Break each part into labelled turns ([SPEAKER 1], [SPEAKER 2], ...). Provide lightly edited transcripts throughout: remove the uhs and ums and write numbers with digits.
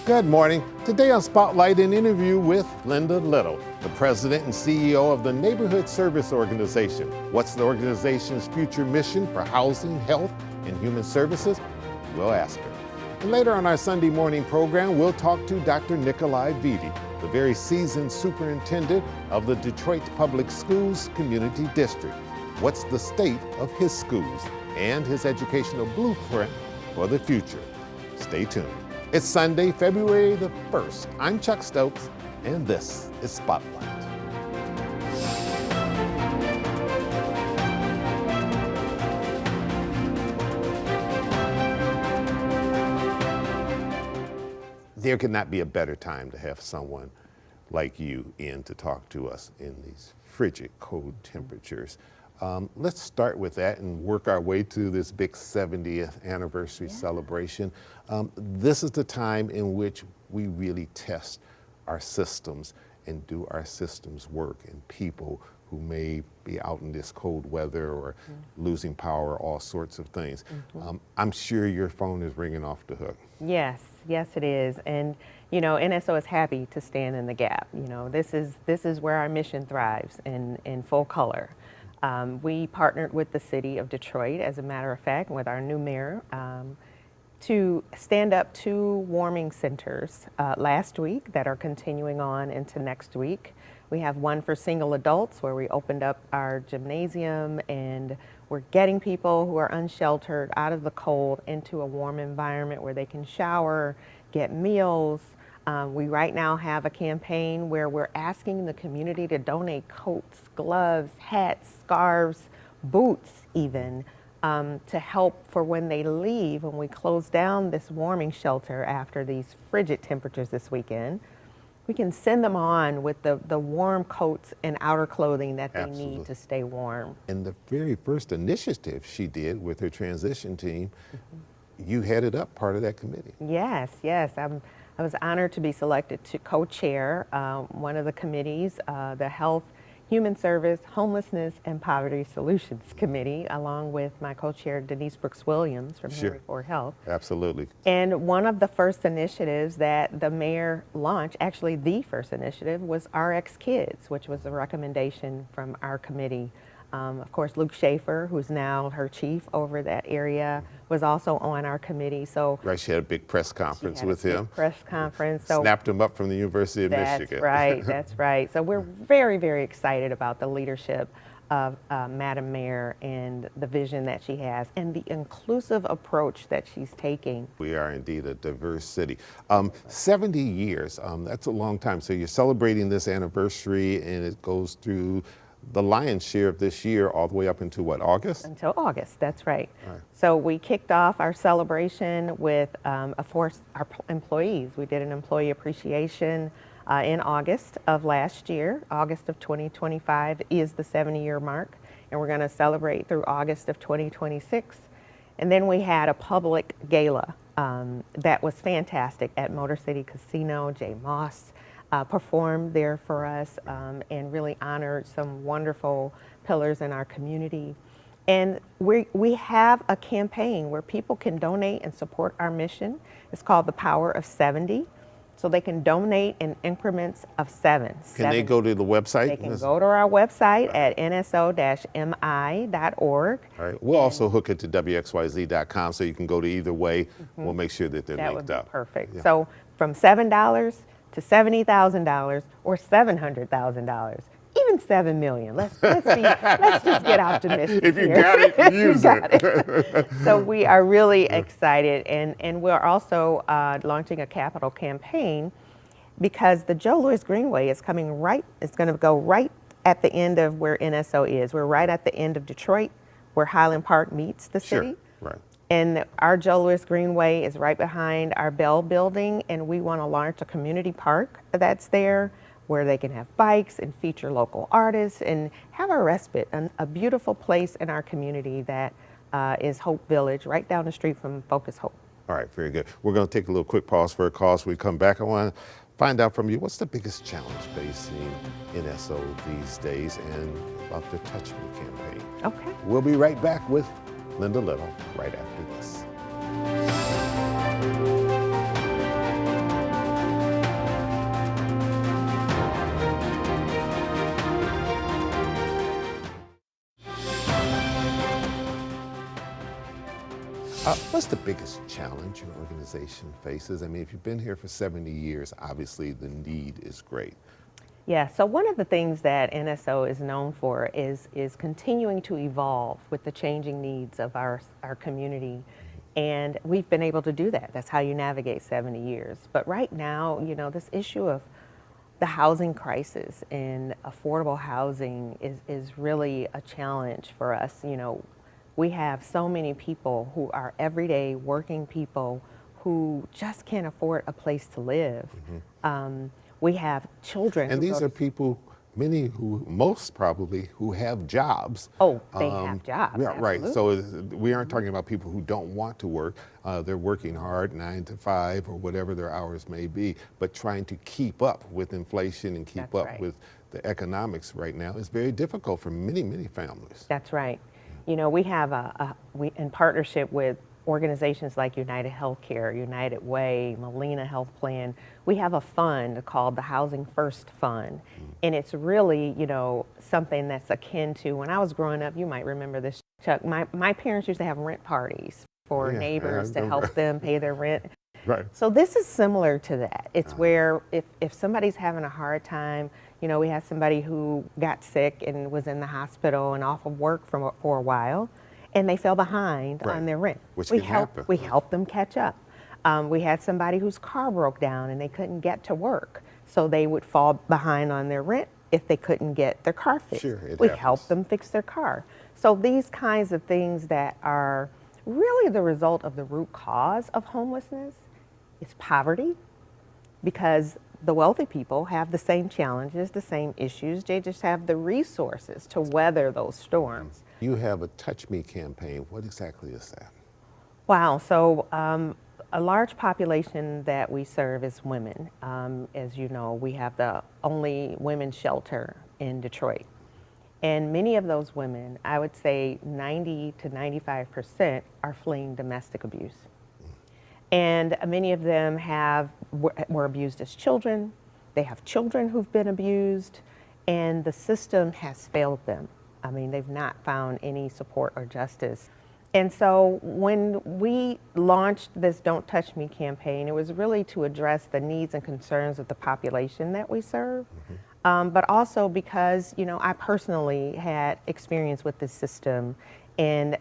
[SPEAKER 1] Good morning. Today on Spotlight, an interview with Linda Little, the president and CEO of the Neighborhood Service Organization. What's the organization's future mission for housing, health, and human services? We'll ask her. And later on our Sunday morning program, we'll talk to Dr. Nikolai Vitti, the very seasoned superintendent of the Detroit Public Schools Community District. What's the state of his schools and his educational blueprint for the future? Stay tuned. It's Sunday, February the 1st. I'm Chuck Stokes, and this is Spotlight. There could not be a better time to have someone like you in to talk to us in these frigid, cold temperatures. Let's start with that and work our way to this big 70th anniversary celebration. This is the time in which we really test our systems and do our systems work, and people who may be out in this cold weather or losing power, all sorts of things. I'm sure your phone is ringing off the hook.
[SPEAKER 2] Yes, it is. And you know, NSO is happy to stand in the gap. You know, this is where our mission thrives in full color. We partnered with the city of Detroit, as a matter of fact, with our new mayor, to stand up 2 warming centers last week that are continuing on into next week. We have one for single adults where we opened up our gymnasium, and we're getting people who are unsheltered out of the cold into a warm environment where they can shower, get meals. We right now have a campaign where we're asking the community to donate coats, gloves, hats, scarves, boots even, to help for when they leave, when we close down this warming shelter after these frigid temperatures this weekend. We can send them on with the warm coats and outer clothing that they need to stay warm.
[SPEAKER 1] And the very first initiative she did with her transition team, you headed up part of that committee.
[SPEAKER 2] Yes. I was honored to be selected to co-chair one of the committees, the Health, Human Service, Homelessness, and Poverty Solutions Committee, along with my co-chair Denise Brooks-Williams from Henry Ford Health.
[SPEAKER 1] Absolutely.
[SPEAKER 2] And one of the first initiatives that the mayor launched, actually the first initiative, was RX Kids, which was a recommendation from our committee. Of course, Luke Schaefer, who's now her chief over that area, was also on our committee. So
[SPEAKER 1] right, she had a big press conference with him.
[SPEAKER 2] Press conference. So
[SPEAKER 1] snapped him up from the University of Michigan.
[SPEAKER 2] That's right. So we're very, very excited about the leadership of Madam Mayor and the vision that she has and the inclusive approach that she's taking.
[SPEAKER 1] We are indeed a diverse city. 70 years, that's a long time. So you're celebrating this anniversary, and it goes through the lion's share of this year all the way up into what, August?
[SPEAKER 2] Until August, that's right. So we kicked off our celebration with, of course, our employees. We did an employee appreciation in August of last year. August of 2025 is the 70-year mark, and we're going to celebrate through August of 2026. And then we had a public gala that was fantastic at Motor City Casino. Jay Moss performed there for us and really honored some wonderful pillars in our community. And we have a campaign where people can donate and support our mission. It's called The Power of 70. So they can donate in increments of 7.
[SPEAKER 1] Can they go to the website?
[SPEAKER 2] They can go to our website at nso-mi.org.
[SPEAKER 1] All right. We'll also hook it to WXYZ.com, so you can go to either way. We'll make sure that they're linked up.
[SPEAKER 2] That would be perfect. Yeah. So from $7 to $70,000 or $700,000, even $7 million. Let's just get optimistic.
[SPEAKER 1] If you got it, use
[SPEAKER 2] it. So we are really excited, and we're also launching a capital campaign because the Joe Louis Greenway is coming right. It's going to go right at the end of where NSO is. We're right at the end of Detroit, where Highland Park meets the city.
[SPEAKER 1] Right.
[SPEAKER 2] And our Joe Louis Greenway is right behind our Bell building, and we want to launch a community park that's there where they can have bikes and feature local artists and have a respite, a beautiful place in our community that is Hope Village, right down the street from Focus Hope.
[SPEAKER 1] All right, very good. We're going to take a little quick pause for a call. So we come back, I want to find out from you, what's the biggest challenge facing NSO these days and about the Touch Me campaign.
[SPEAKER 2] Okay.
[SPEAKER 1] We'll be right back with Linda Little right after this. What's the biggest challenge your organization faces? I mean, if you've been here for 70 years, obviously the need is great.
[SPEAKER 2] Yeah, so one of the things that NSO is known for is continuing to evolve with the changing needs of our community. And we've been able to do that. That's how you navigate 70 years. But right now, you know, this issue of the housing crisis and affordable housing is really a challenge for us. You know, we have so many people who are everyday working people who just can't afford a place to live. We have children.
[SPEAKER 1] And these are people, many most probably, who have jobs.
[SPEAKER 2] Oh, they have jobs.
[SPEAKER 1] Yeah, right.
[SPEAKER 2] Absolutely.
[SPEAKER 1] So we aren't talking about people who don't want to work. They're working hard, 9 to 5 or whatever their hours may be, but trying to keep up with inflation and keep
[SPEAKER 2] That's
[SPEAKER 1] up
[SPEAKER 2] right.
[SPEAKER 1] with the economics right now is very difficult for many, many families.
[SPEAKER 2] That's right. You know, we have we in partnership with organizations like United Healthcare, United Way, Molina Health Plan, we have a fund called the Housing First Fund. And it's really, you know, something that's akin to when I was growing up, you might remember this, Chuck, my parents used to have rent parties for neighbors to help them pay their rent.
[SPEAKER 1] Right.
[SPEAKER 2] So this is similar to that. It's where if somebody's having a hard time, you know, we had somebody who got sick and was in the hospital and off of work for a while, and they fell behind on their rent.
[SPEAKER 1] Which can happen.
[SPEAKER 2] We helped them catch up. We had somebody whose car broke down and they couldn't get to work, so they would fall behind on their rent if they couldn't get their car fixed.
[SPEAKER 1] Sure, it
[SPEAKER 2] we
[SPEAKER 1] happens.
[SPEAKER 2] helped them fix their car. So these kinds of things that are really the result of the root cause of homelessness is poverty, because the wealthy people have the same challenges, the same issues. They just have the resources to weather those storms.
[SPEAKER 1] You have a Touch Me campaign. What exactly is that?
[SPEAKER 2] Wow, so a large population that we serve is women. As you know, we have the only women's shelter in Detroit. And many of those women, I would say 90 to 95%, are fleeing domestic abuse. And many of them were abused as children. They have children who've been abused, and the system has failed them. I mean, they've not found any support or justice. And so when we launched this Don't Touch Me campaign, it was really to address the needs and concerns of the population that we serve, but also because, you know, I personally had experience with this system and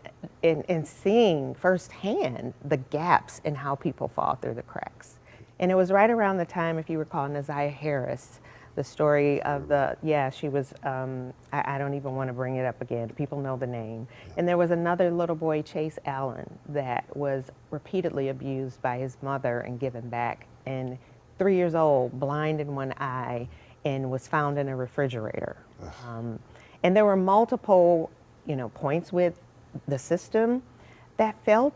[SPEAKER 2] seeing firsthand the gaps in how people fall through the cracks. And it was right around the time, if you recall, Naziah Harris, the story of she was, I don't even want to bring it up again. People know the name. And there was another little boy, Chase Allen, that was repeatedly abused by his mother and given back. And 3 years old, blind in one eye, and was found in a refrigerator. And there were multiple, you know, points with the system that felt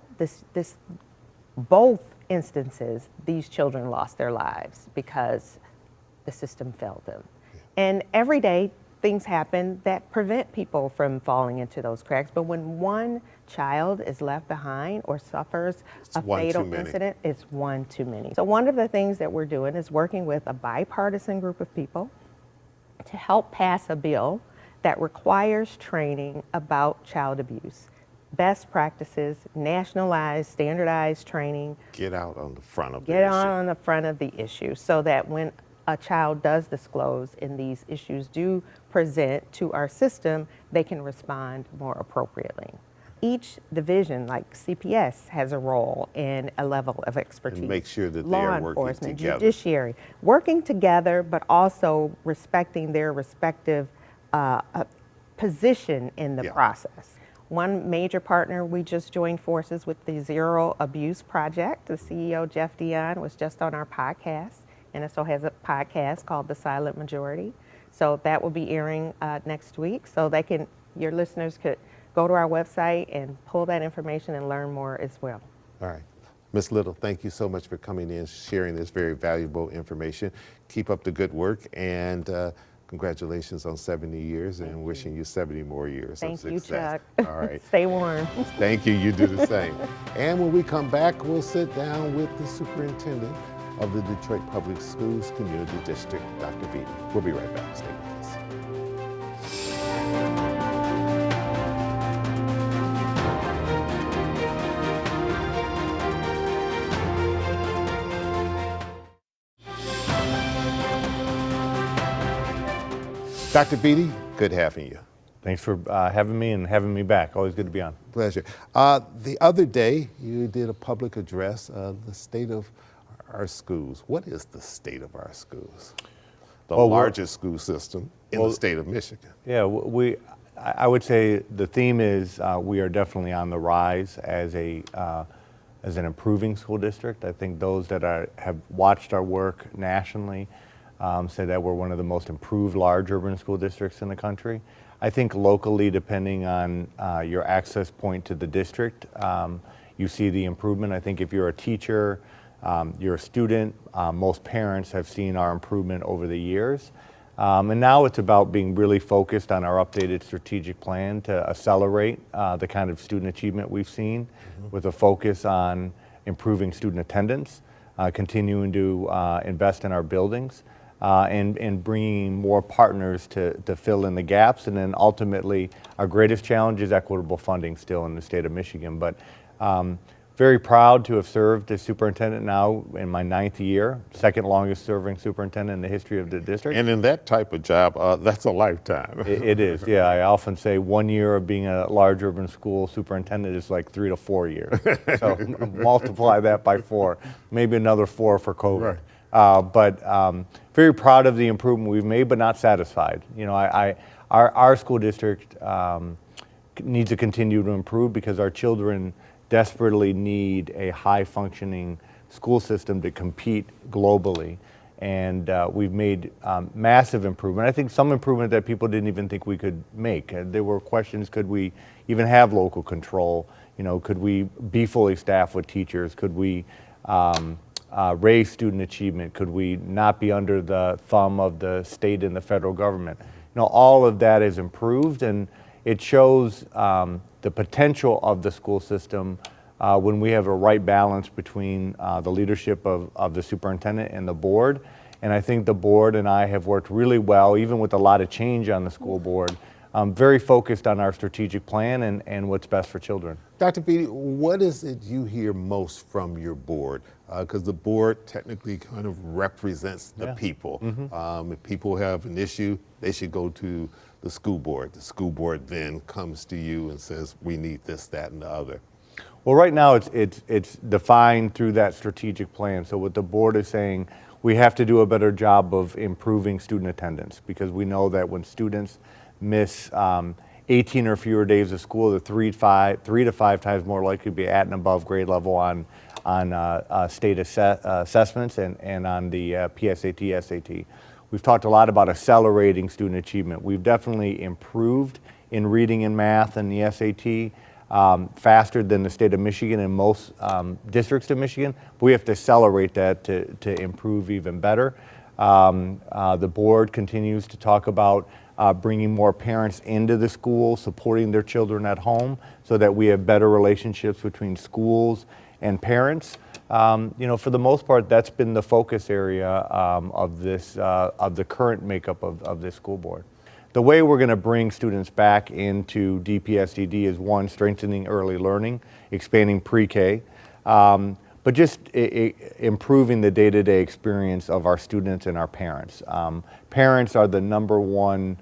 [SPEAKER 2] both instances, these children lost their lives because the system failed them. And every day things happen that prevent people from falling into those cracks. But when one child is left behind or suffers a fatal incident, it's one too many. So one of the things that we're doing is working with a bipartisan group of people to help pass a bill that requires training about child abuse. Best practices, nationalized, standardized training.
[SPEAKER 1] Get out on the front of
[SPEAKER 2] Get on the front of the issue so that when a child does disclose and these issues do present to our system, they can respond more appropriately. Each division, like CPS, has a role and a level of expertise.
[SPEAKER 1] And make sure that they
[SPEAKER 2] Law
[SPEAKER 1] are working
[SPEAKER 2] enforcement,
[SPEAKER 1] together.
[SPEAKER 2] judiciary, working together, but also respecting their respective position in the process. One major partner, we just joined forces with the Zero Abuse Project. The CEO, Jeff Dion, was just on our podcast. NSO has a podcast called The Silent Majority. So that will be airing next week. So your listeners could go to our website and pull that information and learn more as well.
[SPEAKER 1] All right. Ms. Little, thank you so much for coming in, sharing this very valuable information. Keep up the good work, and congratulations on 70 years, and wishing you 70 more years of success.
[SPEAKER 2] Thank you, Chuck.
[SPEAKER 1] All right.
[SPEAKER 2] Stay warm.
[SPEAKER 1] Thank you. You do the same. And when we come back, we'll sit down with the superintendent of the Detroit Public Schools Community District, Dr. Vitti. We'll be right back. Stay with us. Dr. Vitti, good having you.
[SPEAKER 3] Thanks for having me and having me back. Always good to be on.
[SPEAKER 1] Pleasure. The other day, you did a public address, the state of our schools. What is the state of our schools? The largest school system in the state of Michigan.
[SPEAKER 3] Yeah, I would say the theme is we are definitely on the rise as an improving school district. I think those that have watched our work nationally say that we're one of the most improved large urban school districts in the country. I think locally, depending on your access point to the district, you see the improvement. I think if you're a teacher, you're a student, most parents have seen our improvement over the years. And now it's about being really focused on our updated strategic plan to accelerate the kind of student achievement we've seen, with a focus on improving student attendance, continuing to invest in our buildings, and bringing more partners to fill in the gaps. And then ultimately, our greatest challenge is equitable funding still in the state of Michigan. But very proud to have served as superintendent now in my 9th year, second longest serving superintendent in the history of the district.
[SPEAKER 1] And in that type of job, that's a lifetime.
[SPEAKER 3] It is, yeah. I often say 1 year of being a large urban school superintendent is like 3 to 4 years. So multiply that by 4, maybe another 4 for COVID. Right. But very proud of the improvement we've made, but not satisfied. You know, our school district needs to continue to improve because our children desperately need a high-functioning school system to compete globally. And we've made massive improvement. I think some improvement that people didn't even think we could make. There were questions, could we even have local control? You know, could we be fully staffed with teachers? Could we raise student achievement? Could we not be under the thumb of the state and the federal government? You know, all of that is improved, and it shows the potential of the school system when we have a right balance between the leadership of the superintendent and the board. And I think the board and I have worked really well, even with a lot of change on the school board, very focused on our strategic plan and what's best for children.
[SPEAKER 1] Dr. Vitti, what is it you hear most from your board? Because the board technically kind of represents the people. If people have an issue, they should go to the school board. The school board then comes to you and says, we need this, that, and the other.
[SPEAKER 3] Well, right now it's defined through that strategic plan. So what the board is saying, we have to do a better job of improving student attendance, because we know that when students miss 18 or fewer days of school, they're 3 to 5 times more likely to be at and above grade level on state assessments and on the PSAT, SAT. We've talked a lot about accelerating student achievement. We've definitely improved in reading and math and the SAT faster than the state of Michigan and most districts of Michigan. But we have to accelerate that to improve even better. The board continues to talk about bringing more parents into the school, supporting their children at home, so that we have better relationships between schools and parents. You know, for the most part, that's been the focus area of the current makeup of this school board. The way we're going to bring students back into DPSCD is, one, strengthening early learning, expanding pre-K, but just improving the day-to-day experience of our students and our parents. Parents are the #1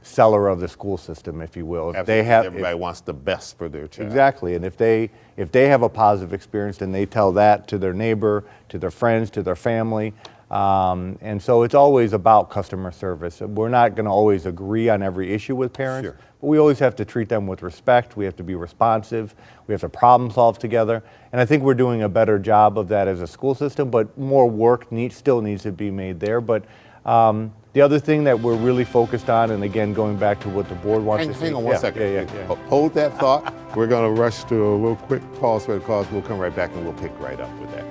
[SPEAKER 3] seller of the school system, if you will. If
[SPEAKER 1] everybody wants the best for their child.
[SPEAKER 3] Exactly, and if they have a positive experience, then they tell that to their neighbor, to their friends, to their family. And so it's always about customer service. We're not going to always agree on every issue with parents, but we always have to treat them with respect. We have to be responsive. We have to problem solve together. And I think we're doing a better job of that as a school system, but more work still needs to be made there. But the other thing that we're really focused on, and again, going back to what the board wants to see.
[SPEAKER 1] Hang on one second. Hold that thought. We're going to rush to a little quick pause for the cause. We'll come right back and we'll pick right up with that.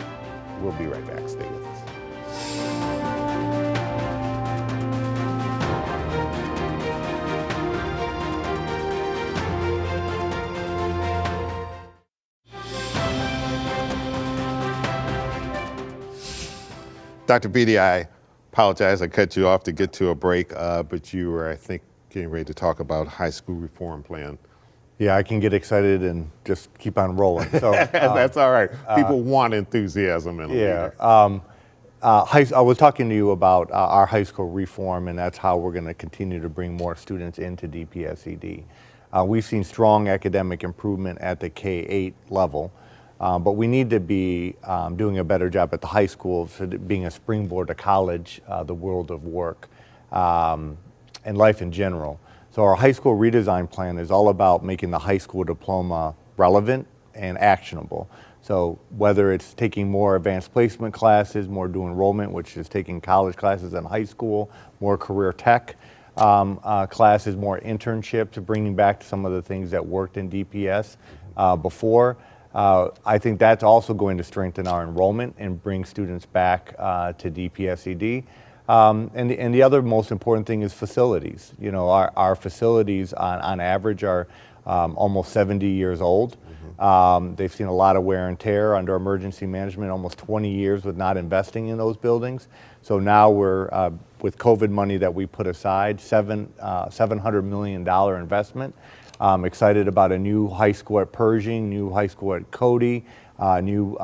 [SPEAKER 1] We'll be right back. Stay with us. Dr. Vitti, I apologize, I cut you off to get to a break, but you were, I think, getting ready to talk about high school reform plan.
[SPEAKER 3] Yeah, I can get excited and just keep on rolling. So
[SPEAKER 1] that's all right. People want enthusiasm in a leader.
[SPEAKER 3] I was talking to you about our high school reform, and that's how we're going to continue to bring more students into DPSCD. We've seen strong academic improvement at the K-8 level, but we need to be doing a better job at the high school, so being a springboard to college, the world of work, and life in general. So our high school redesign plan is all about making the high school diploma relevant and actionable. So whether it's taking more advanced placement classes, more dual enrollment, which is taking college classes in high school, more career tech classes, more internships, bringing back some of the things that worked in DPS before. I think that's also going to strengthen our enrollment and bring students back to DPSCD. And the other most important thing is facilities. You know, our facilities on average are almost 70 years old. They've seen a lot of wear and tear under emergency management, almost 20 years with not investing in those buildings. So now we're, with COVID money that we put aside, $700 million investment. Excited about a new high school at Pershing, new high school at Cody, new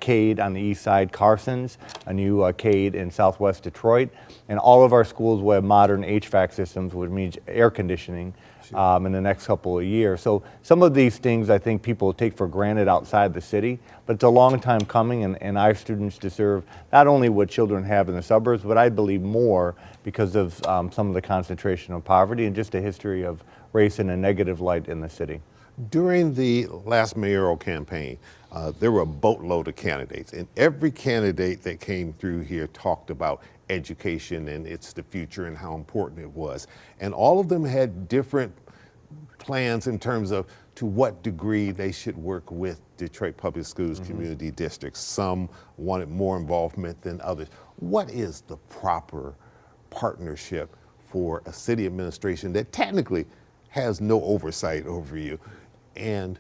[SPEAKER 3] CADE on the east side, Carson's, a new CADE in southwest Detroit. And all of our schools will have modern HVAC systems, which means air conditioning, in the next couple of years. So some of these things I think people take for granted outside the city, but it's a long time coming, and our students deserve not only what children have in the suburbs, but I believe more because of some of the concentration of poverty and just a history of race in a negative light in the city.
[SPEAKER 1] During the last mayoral campaign, there were a boatload of candidates, and every candidate that came through here talked about education and it's the future and how important it was. And all of them had different plans in terms of to what degree they should work with Detroit Public Schools community districts. Some wanted more involvement than others. What is the proper partnership for a city administration that technically has no oversight over you and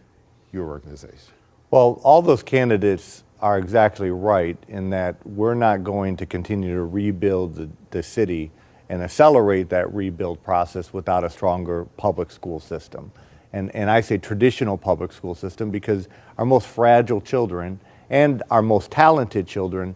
[SPEAKER 1] your organization?
[SPEAKER 3] Well, all those candidates are exactly right in that we're not going to continue to rebuild the city and accelerate that rebuild process without a stronger public school system. And I say traditional public school system because our most fragile children and our most talented children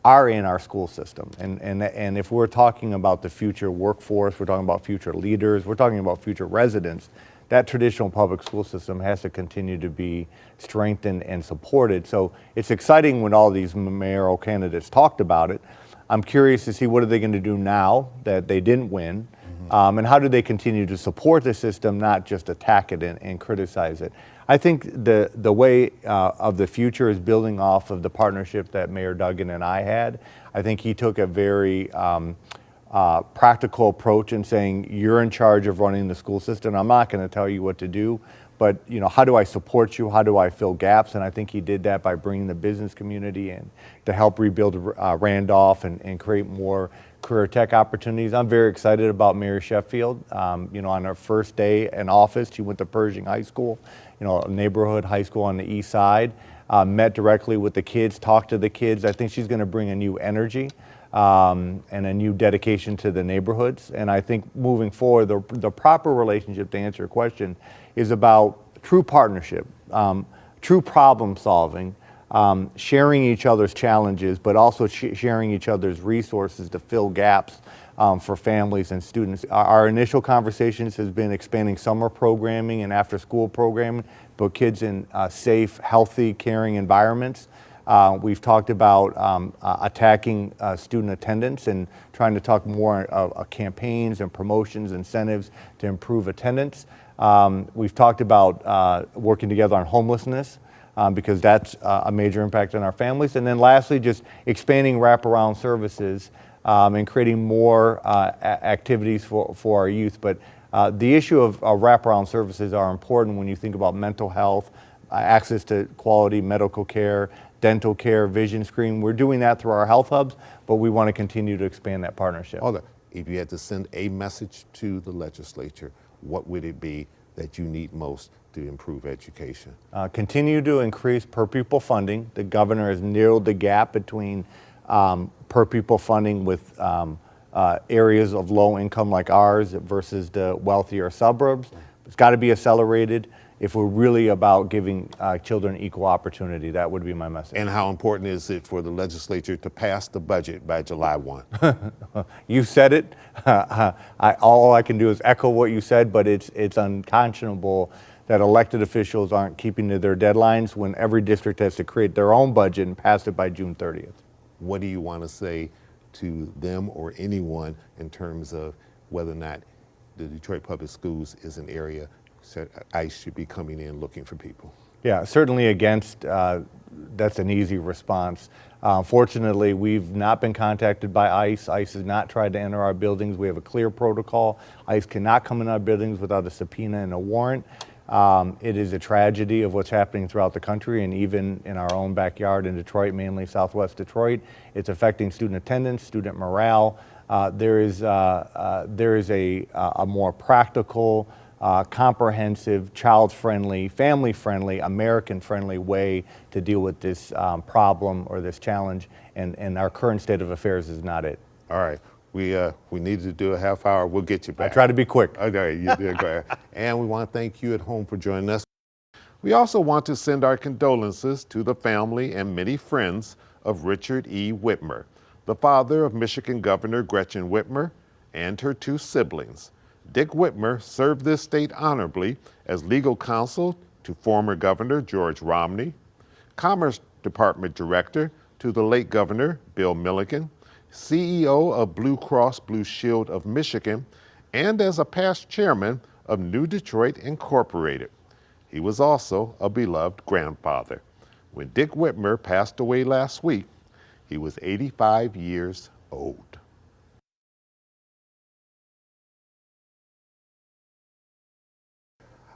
[SPEAKER 3] are in our school system. And if we're talking about the future workforce, we're talking about future leaders, we're talking about future residents, that traditional public school system has to continue to be strengthened and supported. So it's exciting when all these mayoral candidates talked about it. I'm curious to see what are they going to do now that they didn't win, and how do they continue to support the system, not just attack it and criticize it. I think the way of the future is building off of the partnership that Mayor Duggan and I had. I think he took a very practical approach in saying, you're in charge of running the school system. I'm not going to tell you what to do, but you know, how do I support you? How do I fill gaps? And I think he did that by bringing the business community in to help rebuild Randolph and create more career tech opportunities. I'm very excited about Mary Sheffield. You know, on her first day in office, she went to Pershing High School, you know, a neighborhood high school on the east side, met directly with the kids, talked to the kids. I think she's going to bring a new energy and a new dedication to the neighborhoods. And I think moving forward, the proper relationship, to answer your question, is about true partnership, true problem solving, sharing each other's challenges, but also sharing each other's resources to fill gaps for families and students. Our initial conversations has been expanding summer programming and after school programming, put kids in safe, healthy, caring environments. We've talked about attacking student attendance and trying to talk more campaigns and promotions, incentives to improve attendance. We've talked about working together on homelessness because that's a major impact on our families. And then lastly, just expanding wraparound services and creating more activities for our youth. But the issue of wraparound services are important when you think about mental health, access to quality medical care, dental care, vision screening. We're doing that through our health hubs, but we want to continue to expand that partnership.
[SPEAKER 1] Hold on. If you had to send a message to the legislature, what would it be that you need most to improve education?
[SPEAKER 3] Continue to increase per pupil funding. The governor has narrowed the gap between per pupil funding with areas of low income like ours versus the wealthier suburbs. It's got to be accelerated. if we're really about giving children equal opportunity. That would be my message.
[SPEAKER 1] And how important is it for the legislature to pass the budget by July 1?
[SPEAKER 3] You said it. All I can do is echo what you said, but it's unconscionable that elected officials aren't keeping to their deadlines when every district has to create their own budget and pass it by June 30th.
[SPEAKER 1] What do you want to say to them or anyone in terms of whether or not the Detroit Public Schools is an area that ICE should be coming in looking for people?
[SPEAKER 3] Yeah, certainly against, that's an easy response. Fortunately, we've not been contacted by ICE. ICE has not tried to enter our buildings. We have a clear protocol. ICE cannot come in our buildings without a subpoena and a warrant. It is a tragedy of what's happening throughout the country and even in our own backyard in Detroit, mainly Southwest Detroit. It's affecting student attendance, student morale. There is a more practical, comprehensive, child-friendly, family-friendly, American-friendly way to deal with this problem or this challenge, and our current state of affairs is not it.
[SPEAKER 1] All right. We needed to do a half hour. We'll get you back.
[SPEAKER 3] I try to be quick.
[SPEAKER 1] Okay, you did great. And we want to thank you at home for joining us. We also want to send our condolences to the family and many friends of Richard E. Whitmer, the father of Michigan Governor Gretchen Whitmer and her two siblings. Dick Whitmer served this state honorably as legal counsel to former Governor George Romney, Commerce Department Director to the late Governor Bill Milliken, CEO of Blue Cross Blue Shield of Michigan, and as a past chairman of New Detroit Incorporated. He was also a beloved grandfather. When Dick Whitmer passed away last week, he was 85 years old.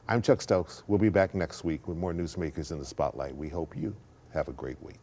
[SPEAKER 1] I'm Chuck Stokes. We'll be back next week with more newsmakers in the spotlight. We hope you have a great week.